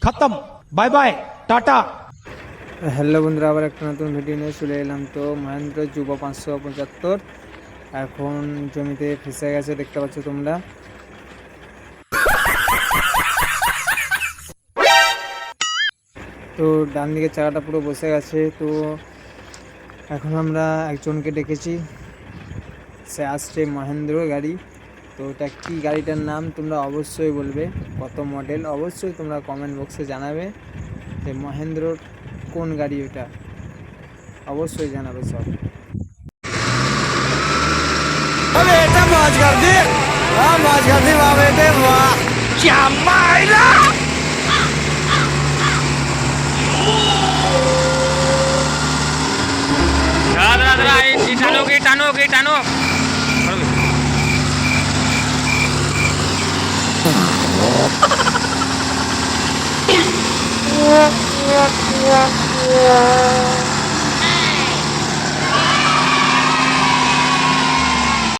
खत्म, bye bye, Tata. Hello বন্ধুরা, আবার একটা নতুন ভিডিও নিয়ে চলে এলাম। তো মহেন্দ্র যুব 575 এখন জমিতে ফেসে গেছে, দেখতে পাচ্ছ তোমরা। তো ডান দিকের চাকাটা পুরো বসে গেছে। তো এখন আমরা একজনকে ডেকেছি, সে আসছে মহেন্দ্র গাড়ি। তো এটা কী গাড়িটার নাম তোমরা অবশ্যই বলবে, কত মডেল অবশ্যই তোমরা কমেন্ট বক্সে জানাবে যে মহেন্দ্রর কোন গাড়ি ওটা, অবশ্যই জানাবে সব। बेटा मौज कर दी, हाँ मौज कर दी वाह बेटे वाह। क्या मायरा টানো